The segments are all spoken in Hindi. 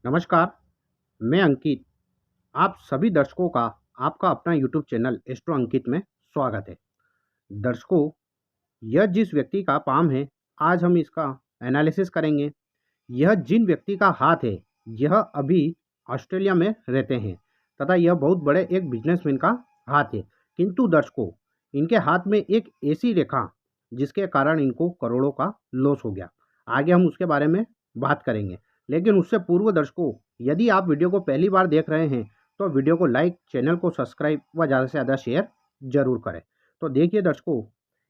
नमस्कार, मैं अंकित। आप सभी दर्शकों का आपका अपना यूट्यूब चैनल एस्ट्रो अंकित में स्वागत है। दर्शकों, यह जिस व्यक्ति का पाम है, आज हम इसका एनालिसिस करेंगे। यह जिन व्यक्ति का हाथ है, यह अभी ऑस्ट्रेलिया में रहते हैं तथा यह बहुत बड़े एक बिजनेसमैन का हाथ है। किंतु दर्शकों, इनके हाथ में एक ऐसी रेखा जिसके कारण इनको करोड़ों का लॉस हो गया। आगे हम उसके बारे में बात करेंगे, लेकिन उससे पूर्व दर्शकों, यदि आप वीडियो को पहली बार देख रहे हैं तो वीडियो को लाइक, चैनल को सब्सक्राइब व ज़्यादा से ज़्यादा शेयर जरूर करें। तो देखिए दर्शकों,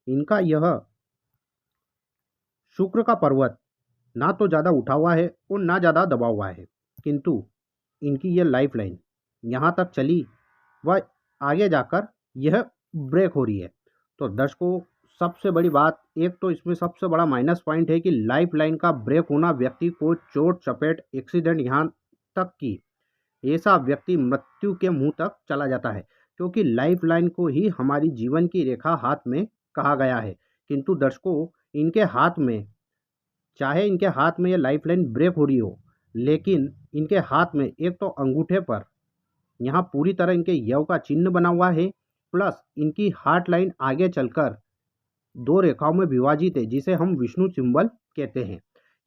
इनका यह शुक्र का पर्वत ना तो ज़्यादा उठा हुआ है और ना ज़्यादा दबा हुआ है, किंतु इनकी यह लाइफ लाइन यहाँ तक चली व आगे जाकर यह ब्रेक हो रही है। तो दर्शकों, सबसे बड़ी बात, एक तो इसमें सबसे बड़ा माइनस पॉइंट है कि लाइफ लाइन का ब्रेक होना व्यक्ति को चोट चपेट एक्सीडेंट यहाँ तक की ऐसा व्यक्ति मृत्यु के मुंह तक चला जाता है, क्योंकि लाइफ लाइन को ही हमारी जीवन की रेखा हाथ में कहा गया है। किंतु दर्शकों, इनके हाथ में, चाहे इनके हाथ में ये लाइफ लाइन ब्रेक हो रही हो, लेकिन इनके हाथ में एक तो अंगूठे पर यहाँ पूरी तरह इनके यव का चिन्ह बना हुआ है, प्लस इनकी हार्ट लाइन आगे चलकर दो रेखाओं में विभाजित है, जिसे हम विष्णु सिंबल कहते हैं।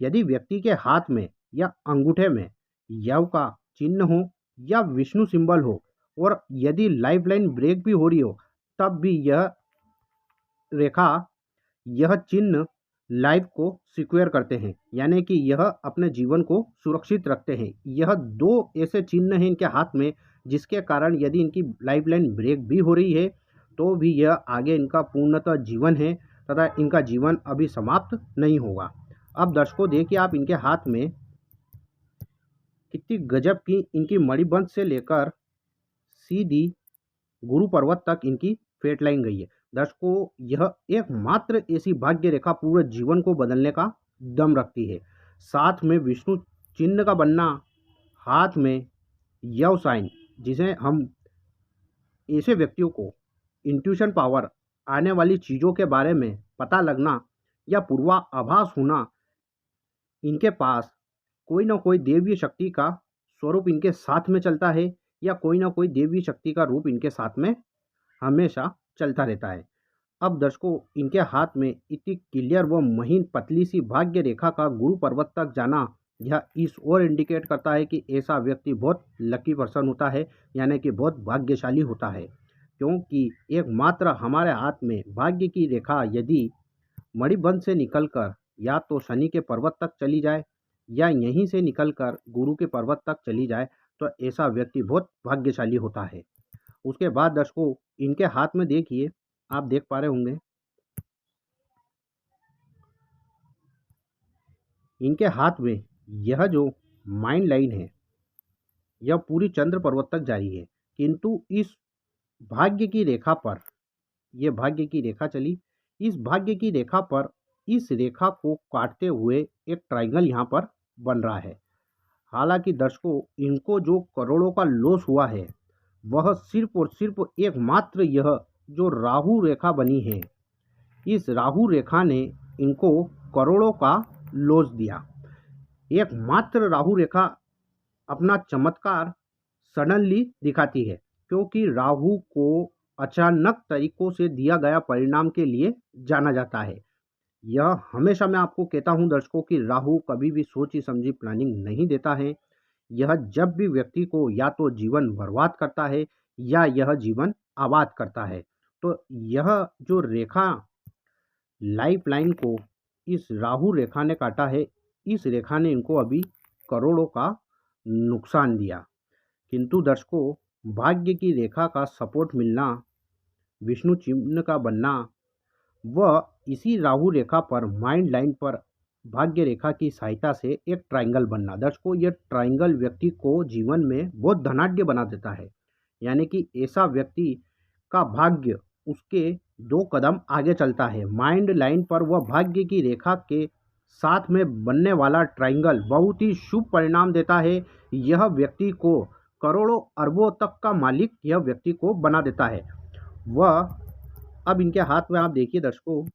यदि व्यक्ति के हाथ में या अंगूठे में यव का चिन्ह हो या विष्णु सिंबल हो और यदि लाइफ लाइन ब्रेक भी हो रही हो, तब भी यह रेखा, यह चिन्ह लाइफ को सिक्योर करते हैं, यानी कि यह अपने जीवन को सुरक्षित रखते हैं। यह दो ऐसे चिन्ह हैं इनके हाथ में, जिसके कारण यदि इनकी लाइफ लाइन ब्रेक भी हो रही है तो भी यह आगे इनका पूर्णतः जीवन है तथा इनका जीवन अभी समाप्त नहीं होगा। अब दर्शकों देखिए, आप इनके हाथ में कितनी गजब की इनकी मणिबंध से लेकर सीधी गुरु पर्वत तक इनकी फेट लाइन गई है। दर्शकों, यह एकमात्र ऐसी भाग्य रेखा पूरे जीवन को बदलने का दम रखती है। साथ में विष्णु चिन्ह का बनना, हाथ में यव साइन, जिसे हम ऐसे व्यक्तियों को इंट्यूशन पावर, आने वाली चीज़ों के बारे में पता लगना या पूर्वाभास होना, इनके पास कोई ना कोई देवीय शक्ति का स्वरूप इनके साथ में चलता है या कोई ना कोई देवीय शक्ति का रूप इनके साथ में हमेशा चलता रहता है। अब दर्शकों, इनके हाथ में इतनी क्लियर व महीन पतली सी भाग्य रेखा का गुरु पर्वत तक जाना, यह इस ओर इंडिकेट करता है कि ऐसा व्यक्ति बहुत लकी पर्सन होता है, यानी कि बहुत भाग्यशाली होता है। क्योंकि एकमात्र हमारे हाथ में भाग्य की रेखा यदि मणिबंध से निकलकर या तो शनि के पर्वत तक चली जाए या यहीं से निकलकर गुरु के पर्वत तक चली जाए, तो ऐसा व्यक्ति बहुत भाग्यशाली होता है। उसके बाद दर्शकों, इनके हाथ में देखिए, आप देख पा रहे होंगे, इनके हाथ में यह जो माइंड लाइन है, यह पूरी चंद्र पर्वत तक जारी है। किंतु इस भाग्य की रेखा पर, यह भाग्य की रेखा चली, इस भाग्य की रेखा पर इस रेखा को काटते हुए एक ट्रायंगल यहाँ पर बन रहा है। हालांकि दर्शकों, इनको जो करोड़ों का लॉस हुआ है, वह सिर्फ और सिर्फ एकमात्र यह जो राहु रेखा बनी है, इस राहु रेखा ने इनको करोड़ों का लॉस दिया। एकमात्र राहु रेखा अपना चमत्कार सडनली दिखाती है, क्योंकि राहु को अचानक तरीकों से दिया गया परिणाम के लिए जाना जाता है। यह हमेशा मैं आपको कहता हूं दर्शकों कि राहु कभी भी सोची समझी प्लानिंग नहीं देता है। यह जब भी व्यक्ति को या तो जीवन बर्बाद करता है या यह जीवन आबाद करता है। तो यह जो रेखा, लाइफ लाइन को इस राहु रेखा ने काटा है, इस रेखा ने इनको अभी करोड़ों का नुकसान दिया। किंतु दर्शकों, भाग्य की रेखा का सपोर्ट मिलना, विष्णु चिन्ह का बनना व इसी राहु रेखा पर माइंड लाइन पर भाग्य रेखा की सहायता से एक ट्रायंगल बनना, दर्शकों यह ट्रायंगल व्यक्ति को जीवन में बहुत धनाढ्य बना देता है। यानी कि ऐसा व्यक्ति का भाग्य उसके दो कदम आगे चलता है। माइंड लाइन पर वह भाग्य की रेखा के साथ में बनने वाला ट्रायंगल बहुत ही शुभ परिणाम देता है। यह व्यक्ति को करोड़ों अरबों तक का मालिक यह व्यक्ति को बना देता है। वह अब इनके हाथ में आप देखिए दर्शकों,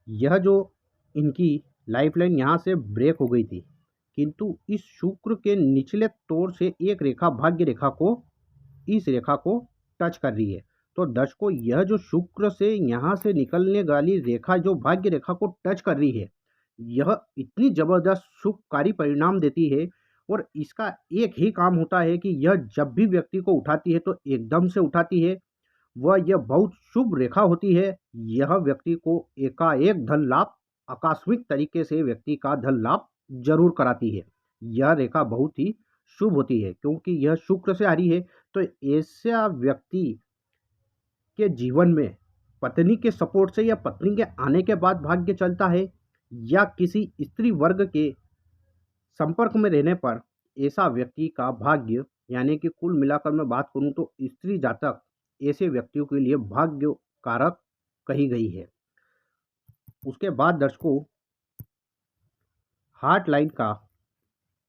यह जो इनकी लाइफलाइन यहाँ से ब्रेक हो गई थी, किंतु इस शुक्र के निचले तौर से एक रेखा भाग्य रेखा को इस रेखा को टच कर रही है। तो दर्शकों, यह जो शुक्र से यहाँ से निकलने वाली रेखा जो भाग्य रेखा को टच कर रही है, यह इतनी जबरदस्त शुभकारी परिणाम देती है और इसका एक ही काम होता है कि यह जब भी व्यक्ति को उठाती है तो एकदम से उठाती है। वह यह बहुत शुभ रेखा होती है। यह व्यक्ति को एकाएक धन लाभ, आकस्मिक तरीके से व्यक्ति का धन लाभ जरूर कराती है। यह रेखा बहुत ही शुभ होती है क्योंकि यह शुक्र से आ रही है। तो ऐसा व्यक्ति के जीवन में पत्नी के सपोर्ट से या पत्नी के आने के बाद भाग्य चलता है, या किसी स्त्री वर्ग के संपर्क में रहने पर ऐसा व्यक्ति का भाग्य, यानी कि कुल मिलाकर मैं बात करूं तो स्त्री जातक ऐसे व्यक्तियों के लिए भाग्य कारक कही गई है। उसके बाद दर्शकों, हार्ट लाइन का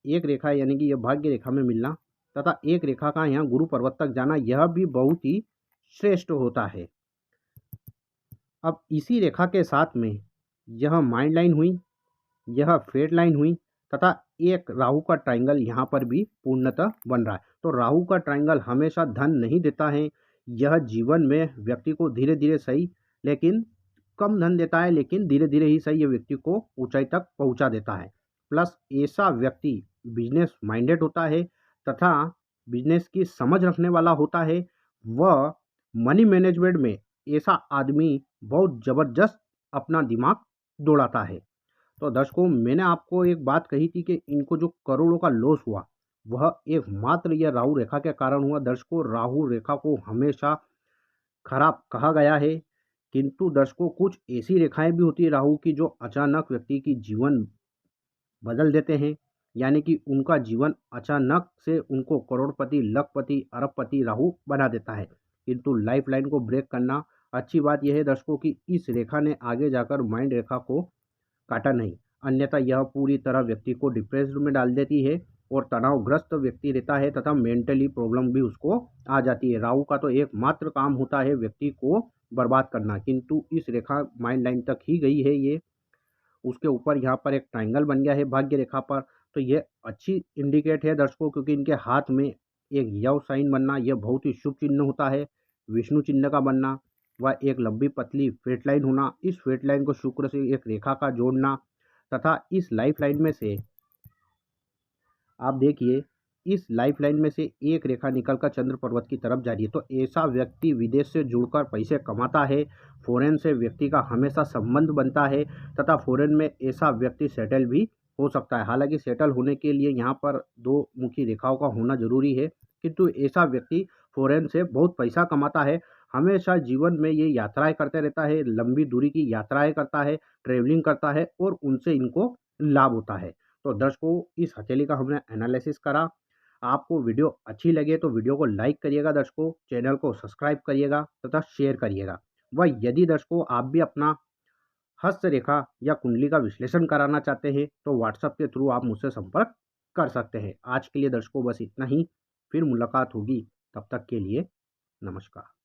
एक रेखा यानी कि यह भाग्य रेखा में मिलना तथा एक रेखा का यहाँ गुरु पर्वत तक जाना, यह भी बहुत ही श्रेष्ठ होता है। अब इसी रेखा के साथ में यह माइंड लाइन हुई, यह फेट लाइन हुई तथा एक राहु का ट्रायंगल यहाँ पर भी पूर्णतः बन रहा है। तो राहु का ट्रायंगल हमेशा धन नहीं देता है। यह जीवन में व्यक्ति को धीरे धीरे सही, लेकिन कम धन देता है, लेकिन धीरे धीरे ही सही यह व्यक्ति को ऊंचाई तक पहुंचा देता है। प्लस ऐसा व्यक्ति बिजनेस माइंडेड होता है तथा बिजनेस की समझ रखने वाला होता है। वह मनी मैनेजमेंट में ऐसा आदमी बहुत ज़बरदस्त अपना दिमाग दौड़ाता है। तो दर्शकों, मैंने आपको एक बात कही थी कि इनको जो करोड़ों का लॉस हुआ वह एकमात्र यह राहु रेखा के कारण हुआ। दर्शकों, राहु रेखा को हमेशा खराब कहा गया है, किंतु दर्शकों कुछ ऐसी रेखाएं भी होती है राहु की जो अचानक व्यक्ति की जीवन बदल देते हैं, यानी कि उनका जीवन अचानक से उनको करोड़पति, लखपति, अरबपति राहु बना देता है। किंतु लाइफ लाइन को ब्रेक करना अच्छी बात यह है दर्शकों कि इस रेखा ने आगे जाकर माइंड रेखा को काटा नहीं, अन्यथा यह पूरी तरह व्यक्ति को डिप्रेस्ड में डाल देती है और तनावग्रस्त व्यक्ति रहता है तथा मेंटली प्रॉब्लम भी उसको आ जाती है। राहु का तो एकमात्र काम होता है व्यक्ति को बर्बाद करना, किंतु इस रेखा माइंड लाइन तक ही गई है ये, उसके ऊपर यहाँ पर एक ट्रायंगल बन गया है भाग्य रेखा पर। तो ये अच्छी इंडिकेट है दर्शकों, क्योंकि इनके हाथ में एक यव साइन बनना यह बहुत ही शुभ चिन्ह होता है। विष्णु चिन्ह का बनना व एक लंबी पतली फेट लाइन होना, इस फेट लाइन को शुक्र से एक रेखा का जोड़ना तथा इस लाइफ लाइन में से आप देखिए, इस लाइफ लाइन में से एक रेखा निकलकर चंद्र पर्वत की तरफ जा रही है। तो ऐसा व्यक्ति विदेश से जुड़कर पैसे कमाता है, फॉरेन से व्यक्ति का हमेशा संबंध बनता है तथा फॉरेन में ऐसा व्यक्ति सेटल भी हो सकता है। हालांकि सेटल होने के लिए यहाँ पर दो मुखी रेखाओं का होना जरूरी है, किंतु ऐसा व्यक्ति फॉरेन से बहुत पैसा कमाता है, हमेशा जीवन में ये यात्राएं करते रहता है, लंबी दूरी की यात्राएं करता है, ट्रेवलिंग करता है और उनसे इनको लाभ होता है। तो दर्शकों, इस हथेली का हमने एनालिसिस करा। आपको वीडियो अच्छी लगे तो वीडियो को लाइक करिएगा दर्शकों, चैनल को सब्सक्राइब करिएगा तथा शेयर करिएगा। वह यदि दर्शकों आप भी अपना हस्तरेखा या कुंडली का विश्लेषण कराना चाहते हैं तो व्हाट्सएप के थ्रू आप मुझसे संपर्क कर सकते हैं। आज के लिए दर्शकों बस इतना ही, फिर मुलाकात होगी, तब तक के लिए नमस्कार।